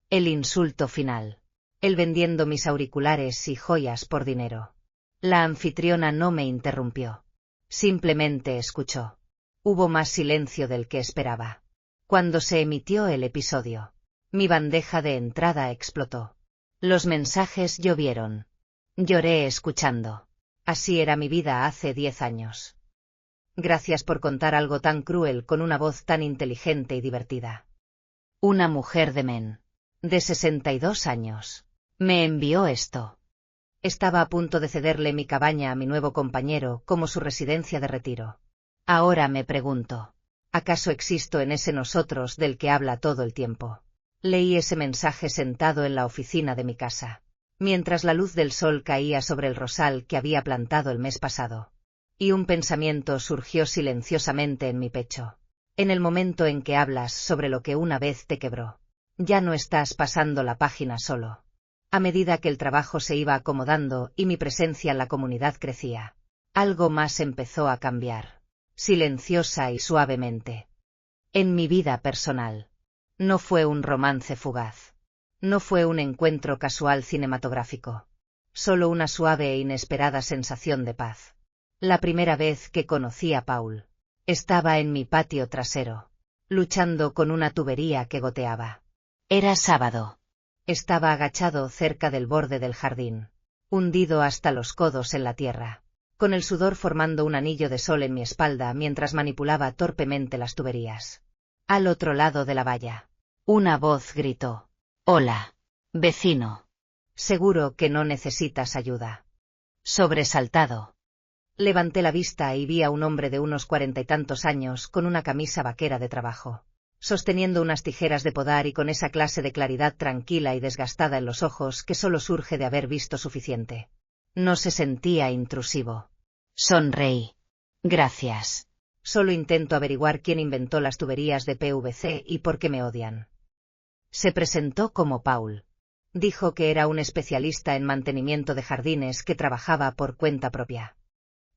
[SPEAKER 1] El insulto final. El vendiendo mis auriculares y joyas por dinero. La anfitriona no me interrumpió. Simplemente escuchó. Hubo más silencio del que esperaba. Cuando se emitió el episodio, mi bandeja de entrada explotó. Los mensajes llovieron. Lloré escuchando. Así era mi vida hace 10 años. Gracias por contar algo tan cruel con una voz tan inteligente y divertida. Una mujer de Maine, de 62 años, me envió esto. Estaba a punto de cederle mi cabaña a mi nuevo compañero como su residencia de retiro. Ahora me pregunto, ¿acaso existo en ese nosotros del que habla todo el tiempo? Leí ese mensaje sentado en la oficina de mi casa, mientras la luz del sol caía sobre el rosal que había plantado el mes pasado. Y un pensamiento surgió silenciosamente en mi pecho. En el momento en que hablas sobre lo que una vez te quebró, ya no estás pasando la página solo. A medida que el trabajo se iba acomodando y mi presencia en la comunidad crecía, algo más empezó a cambiar, silenciosa y suavemente. En mi vida personal. No fue un romance fugaz. No fue un encuentro casual cinematográfico. Solo una suave e inesperada sensación de paz. La primera vez que conocí a Paul, estaba en mi patio trasero, luchando con una tubería que goteaba. Era sábado. Estaba agachado cerca del borde del jardín, hundido hasta los codos en la tierra, con el sudor formando un anillo de sol en mi espalda mientras manipulaba torpemente las tuberías. Al otro lado de la valla, una voz gritó: «Hola, vecino. Seguro que no necesitas ayuda». Sobresaltado, levanté la vista y vi a un hombre de unos 40 y tantos años con una camisa vaquera de trabajo, sosteniendo unas tijeras de podar y con esa clase de claridad tranquila y desgastada en los ojos que solo surge de haber visto suficiente. No se sentía intrusivo. Sonreí. «Gracias. Solo intento averiguar quién inventó las tuberías de PVC y por qué me odian». Se presentó como Paul. Dijo que era un especialista en mantenimiento de jardines que trabajaba por cuenta propia,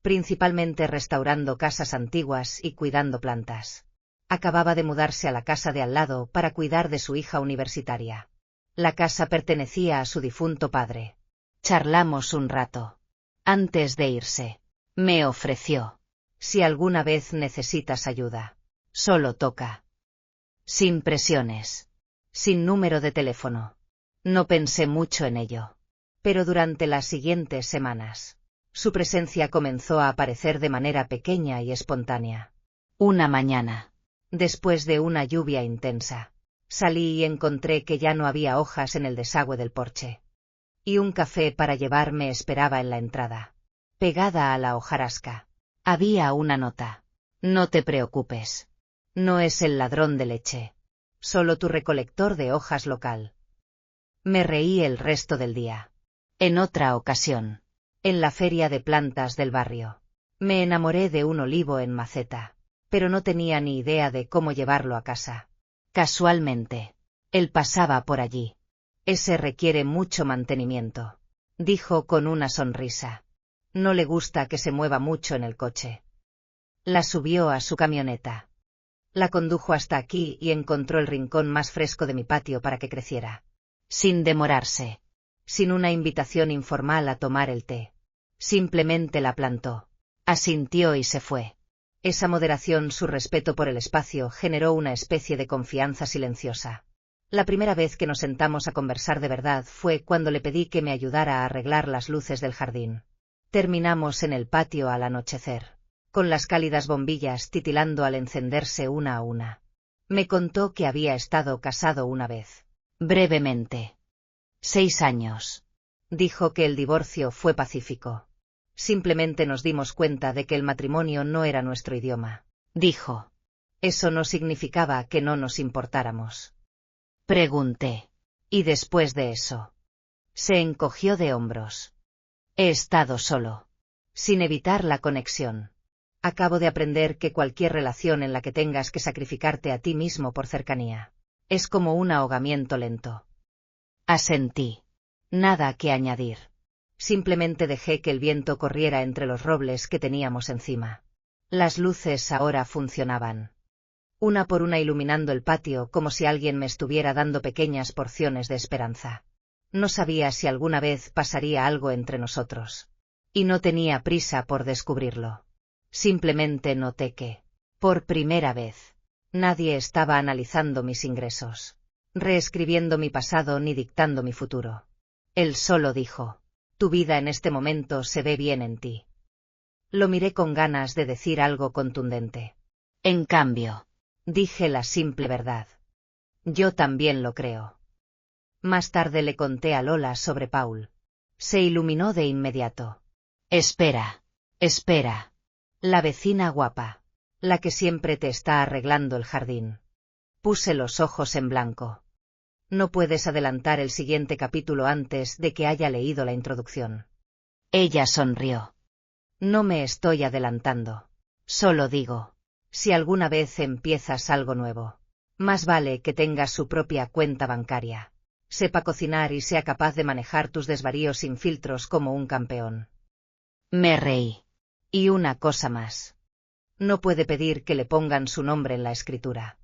[SPEAKER 1] principalmente restaurando casas antiguas y cuidando plantas. Acababa de mudarse a la casa de al lado para cuidar de su hija universitaria. La casa pertenecía a su difunto padre. Charlamos un rato. Antes de irse, me ofreció: «Si alguna vez necesitas ayuda, solo toca». Sin presiones. Sin número de teléfono. No pensé mucho en ello. Pero durante las siguientes semanas, su presencia comenzó a aparecer de manera pequeña y espontánea. Una mañana, después de una lluvia intensa, salí y encontré que ya no había hojas en el desagüe del porche. Y un café para llevar me esperaba en la entrada. Pegada a la hojarasca, había una nota: «No te preocupes. No es el ladrón de leche. Solo tu recolector de hojas local». Me reí el resto del día. En otra ocasión, en la feria de plantas del barrio, me enamoré de un olivo en maceta, pero no tenía ni idea de cómo llevarlo a casa. Casualmente, él pasaba por allí. «Ese requiere mucho mantenimiento», dijo con una sonrisa. «No le gusta que se mueva mucho en el coche». La subió a su camioneta. La condujo hasta aquí y encontró el rincón más fresco de mi patio para que creciera. Sin demorarse. Sin una invitación informal a tomar el té. Simplemente la plantó. Asintió y se fue. Esa moderación, su respeto por el espacio, generó una especie de confianza silenciosa. La primera vez que nos sentamos a conversar de verdad fue cuando le pedí que me ayudara a arreglar las luces del jardín. Terminamos en el patio al anochecer, con las cálidas bombillas titilando al encenderse una a una. Me contó que había estado casado una vez. Brevemente. 6 años. Dijo que el divorcio fue pacífico. Simplemente nos dimos cuenta de que el matrimonio no era nuestro idioma. Dijo. Eso no significaba que no nos importáramos. Pregunté. ¿Y después de eso? Se encogió de hombros. He estado solo. Sin evitar la conexión. Acabo de aprender que cualquier relación en la que tengas que sacrificarte a ti mismo por cercanía, es como un ahogamiento lento. Asentí. Nada que añadir. Simplemente dejé que el viento corriera entre los robles que teníamos encima. Las luces ahora funcionaban. Una por una iluminando el patio como si alguien me estuviera dando pequeñas porciones de esperanza. No sabía si alguna vez pasaría algo entre nosotros. Y no tenía prisa por descubrirlo. Simplemente noté que, por primera vez, nadie estaba analizando mis ingresos, reescribiendo mi pasado ni dictando mi futuro. Él solo dijo: «Tu vida en este momento se ve bien en ti». Lo miré con ganas de decir algo contundente. En cambio, dije la simple verdad. Yo también lo creo. Más tarde le conté a Lola sobre Paul. Se iluminó de inmediato. Espera. La vecina guapa. La que siempre te está arreglando el jardín. Puse los ojos en blanco. No puedes adelantar el siguiente capítulo antes de que haya leído la introducción. Ella sonrió. No me estoy adelantando. Solo digo. Si alguna vez empiezas algo nuevo, más vale que tengas su propia cuenta bancaria, sepa cocinar y sea capaz de manejar tus desvaríos sin filtros como un campeón. Me reí. Y una cosa más. No puede pedir que le pongan su nombre en la escritura.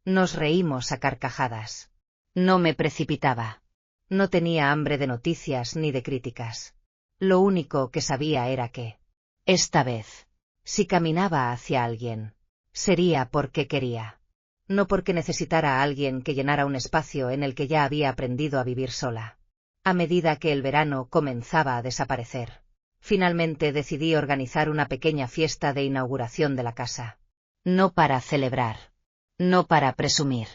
[SPEAKER 1] Nos reímos a carcajadas. No me precipitaba. No tenía hambre de noticias ni de críticas. Lo único que sabía era que, esta vez, si caminaba hacia alguien, sería porque quería. No porque necesitara a alguien que llenara un espacio en el que ya había aprendido a vivir sola. A medida que el verano comenzaba a desaparecer, finalmente decidí organizar una pequeña fiesta de inauguración de la casa. No para celebrar. No para presumir.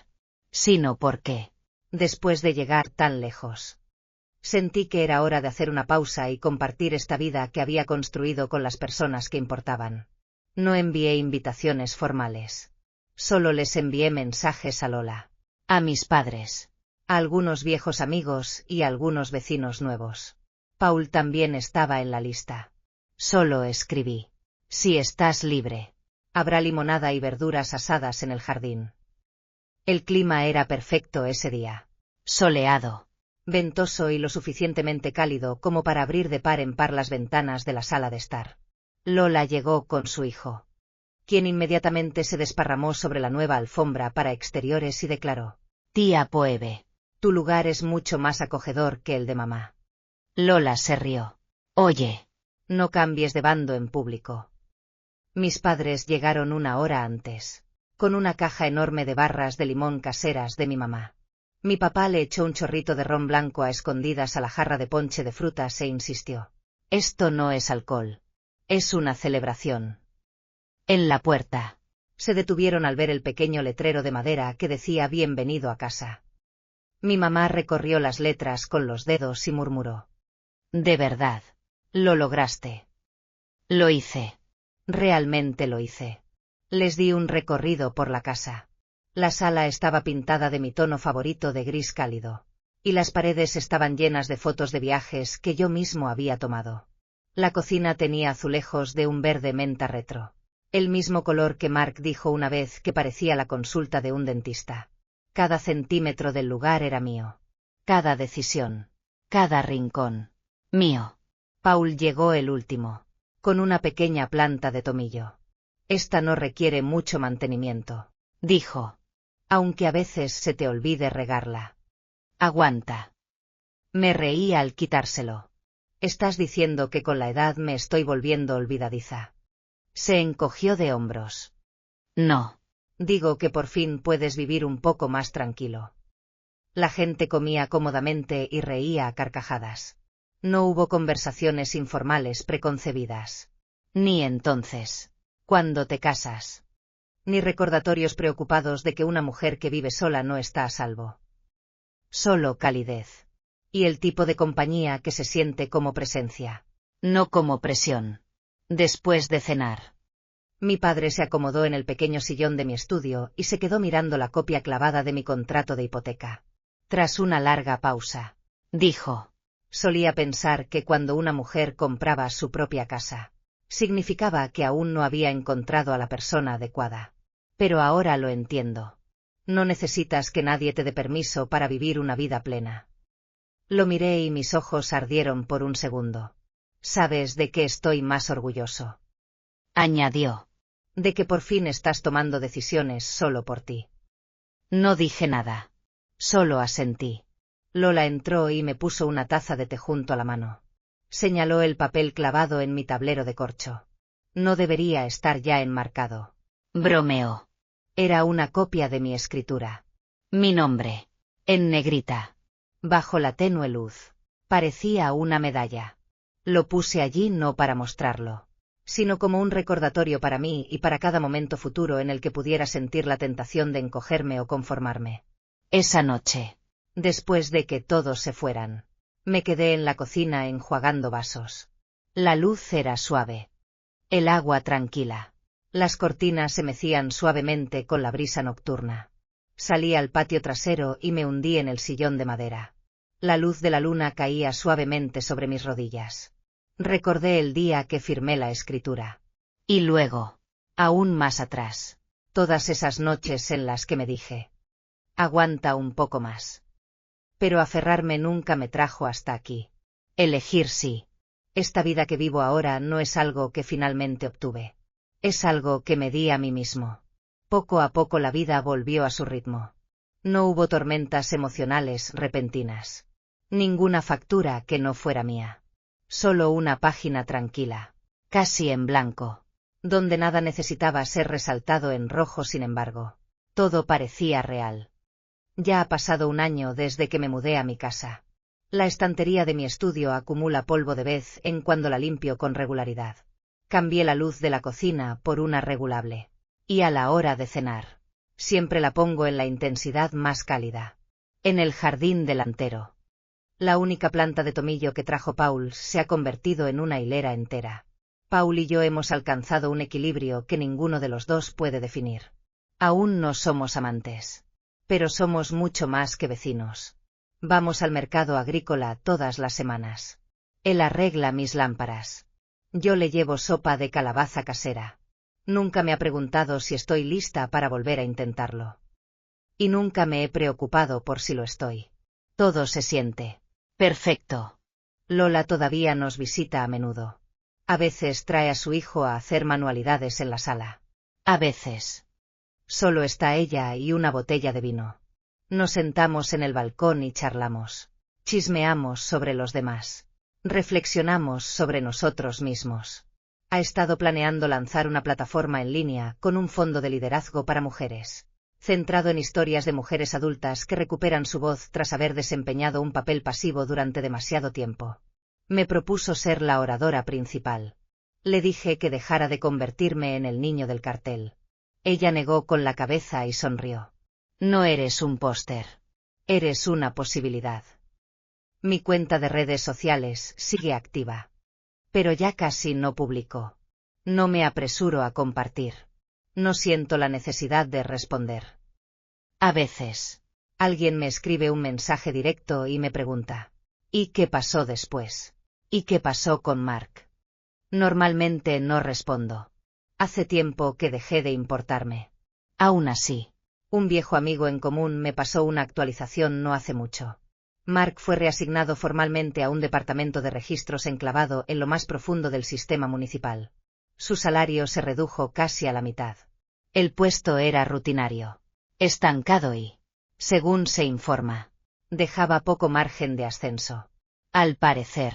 [SPEAKER 1] Sino porque, después de llegar tan lejos, sentí que era hora de hacer una pausa y compartir esta vida que había construido con las personas que importaban. No envié invitaciones formales. Solo les envié mensajes a Lola, a mis padres, a algunos viejos amigos y a algunos vecinos nuevos. Paul también estaba en la lista. Solo escribí: si estás libre, habrá limonada y verduras asadas en el jardín. El clima era perfecto ese día. Soleado, ventoso y lo suficientemente cálido como para abrir de par en par las ventanas de la sala de estar. Lola llegó con su hijo, quien inmediatamente se desparramó sobre la nueva alfombra para exteriores y declaró: tía Poebe, tu lugar es mucho más acogedor que el de mamá. Lola se rió. Oye, no cambies de bando en público. Mis padres llegaron una hora antes, con una caja enorme de barras de limón caseras de mi mamá. Mi papá le echó un chorrito de ron blanco a escondidas a la jarra de ponche de frutas e insistió: esto no es alcohol. Es una celebración. En la puerta, se detuvieron al ver el pequeño letrero de madera que decía bienvenido a casa. Mi mamá recorrió las letras con los dedos y murmuró: de verdad, lo lograste. Lo hice. Realmente lo hice. Les di un recorrido por la casa. La sala estaba pintada de mi tono favorito de gris cálido, y las paredes estaban llenas de fotos de viajes que yo mismo había tomado. La cocina tenía azulejos de un verde menta retro, el mismo color que Mark dijo una vez que parecía la consulta de un dentista. Cada centímetro del lugar era mío. Cada decisión. Cada rincón. Mío. Paul llegó el último, con una pequeña planta de tomillo. Esta no requiere mucho mantenimiento, dijo. Aunque a veces se te olvide regarla. Aguanta. Me reí al quitárselo. Estás diciendo que con la edad me estoy volviendo olvidadiza. Se encogió de hombros. No. Digo que por fin puedes vivir un poco más tranquilo. La gente comía cómodamente y reía a carcajadas. No hubo conversaciones informales preconcebidas. Ni entonces, cuando te casas. Ni recordatorios preocupados de que una mujer que vive sola no está a salvo. Solo calidez. Y el tipo de compañía que se siente como presencia, no como presión. Después de cenar, mi padre se acomodó en el pequeño sillón de mi estudio y se quedó mirando la copia clavada de mi contrato de hipoteca. Tras una larga pausa, dijo: solía pensar que cuando una mujer compraba su propia casa, significaba que aún no había encontrado a la persona adecuada. Pero ahora lo entiendo. No necesitas que nadie te dé permiso para vivir una vida plena. Lo miré y mis ojos ardieron por un segundo. ¿Sabes de qué estoy más orgulloso?, añadió. De que por fin estás tomando decisiones solo por ti. No dije nada. Solo asentí. Lola entró y me puso una taza de té junto a la mano. Señaló el papel clavado en mi tablero de corcho. No debería estar ya enmarcado. Bromeó. Era una copia de mi escritura. Mi nombre, en negrita, bajo la tenue luz. Parecía una medalla. Lo puse allí no para mostrarlo, sino como un recordatorio para mí y para cada momento futuro en el que pudiera sentir la tentación de encogerme o conformarme. Esa noche, después de que todos se fueran, me quedé en la cocina enjuagando vasos. La luz era suave. El agua tranquila. Las cortinas se mecían suavemente con la brisa nocturna. Salí al patio trasero y me hundí en el sillón de madera. La luz de la luna caía suavemente sobre mis rodillas. Recordé el día que firmé la escritura. Y luego, Aún más atrás. Todas esas noches en las que me dije: aguanta un poco más. Pero aferrarme nunca me trajo hasta aquí. Elegir sí. Esta vida que vivo ahora no es algo que finalmente obtuve. Es algo que me di a mí mismo. Poco a poco la vida volvió a su ritmo. No hubo tormentas emocionales repentinas. Ninguna factura que no fuera mía. Solo una página tranquila, casi en blanco, donde nada necesitaba ser resaltado en rojo. Sin embargo, todo parecía real. Ya ha pasado un año desde que me mudé a mi casa. La estantería de mi estudio acumula polvo de vez en cuando la limpio con regularidad. Cambié la luz de la cocina por una regulable. Y a la hora de cenar, siempre la pongo en la intensidad más cálida. En el jardín delantero. La única planta de tomillo que trajo Paul se ha convertido en una hilera entera. Paul y yo hemos alcanzado un equilibrio que ninguno de los dos puede definir. Aún no somos amantes. Pero somos mucho más que vecinos. Vamos al mercado agrícola todas las semanas. Él arregla mis lámparas. Yo le llevo sopa de calabaza casera. Nunca me ha preguntado si estoy lista para volver a intentarlo. Y nunca me he preocupado por si lo estoy. Todo se siente perfecto. Lola todavía nos visita a menudo. A veces trae a su hijo a hacer manualidades en la sala. A veces solo está ella y una botella de vino. Nos sentamos en el balcón y charlamos. Chismeamos sobre los demás. Reflexionamos sobre nosotros mismos. Ha estado planeando lanzar una plataforma en línea con un fondo de liderazgo para mujeres, centrado en historias de mujeres adultas que recuperan su voz tras haber desempeñado un papel pasivo durante demasiado tiempo. Me propuso ser la oradora principal. Le dije que dejara de convertirme en el niño del cartel. Ella negó con la cabeza y sonrió. No eres un póster. Eres una posibilidad. Mi cuenta de redes sociales sigue activa. Pero ya casi no publico. No me apresuro a compartir. No siento la necesidad de responder. A veces, alguien me escribe un mensaje directo y me pregunta: ¿y qué pasó después? ¿Y qué pasó con Mark? Normalmente no respondo. Hace tiempo que dejé de importarme. Aún así, un viejo amigo en común me pasó una actualización no hace mucho. Mark fue reasignado formalmente a un departamento de registros enclavado en lo más profundo del sistema municipal. Su salario se redujo casi a la mitad. El puesto era rutinario, estancado y, según se informa, dejaba poco margen de ascenso. Al parecer,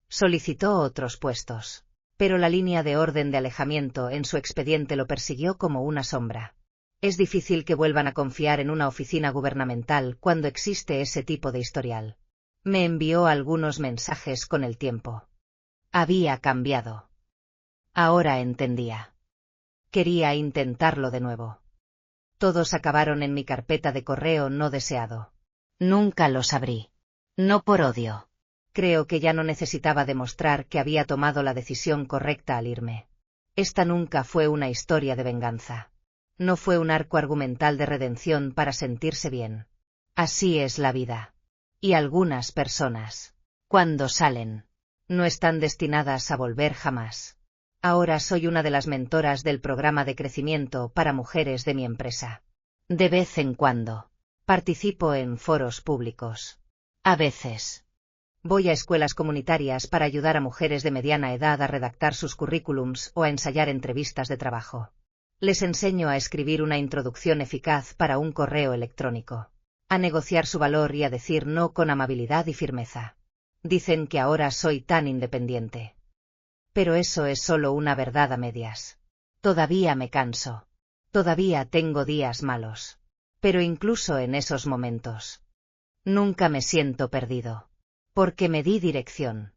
[SPEAKER 1] solicitó otros puestos, pero la línea de orden de alejamiento en su expediente lo persiguió como una sombra. Es difícil que vuelvan a confiar en una oficina gubernamental cuando existe ese tipo de historial. Me envió algunos mensajes con el tiempo. Había cambiado. Ahora entendía. Quería intentarlo de nuevo. Todos acabaron en mi carpeta de correo no deseado. Nunca los abrí. No por odio. Creo que ya no necesitaba demostrar que había tomado la decisión correcta al irme. Esta nunca fue una historia de venganza. No fue un arco argumental de redención para sentirse bien. Así es la vida. Y algunas personas, cuando salen, no están destinadas a volver jamás. Ahora soy una de las mentoras del programa de crecimiento para mujeres de mi empresa. De vez en cuando, participo en foros públicos. A veces, voy a escuelas comunitarias para ayudar a mujeres de mediana edad a redactar sus currículums o a ensayar entrevistas de trabajo. Les enseño a escribir una introducción eficaz para un correo electrónico, a negociar su valor y a decir no con amabilidad y firmeza. Dicen que ahora soy tan independiente. Pero eso es solo una verdad a medias. Todavía me canso. Todavía tengo días malos. Pero incluso en esos momentos, nunca me siento perdido. Porque me di dirección.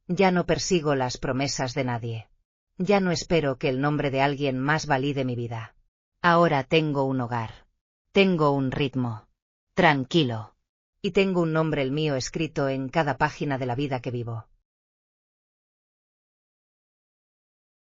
[SPEAKER 1] Ya no persigo las promesas de nadie. Ya no espero que el nombre de alguien más valide mi vida. Ahora tengo un hogar. Tengo un ritmo. Tranquilo. Y tengo un nombre el mío escrito en cada página de la vida que vivo.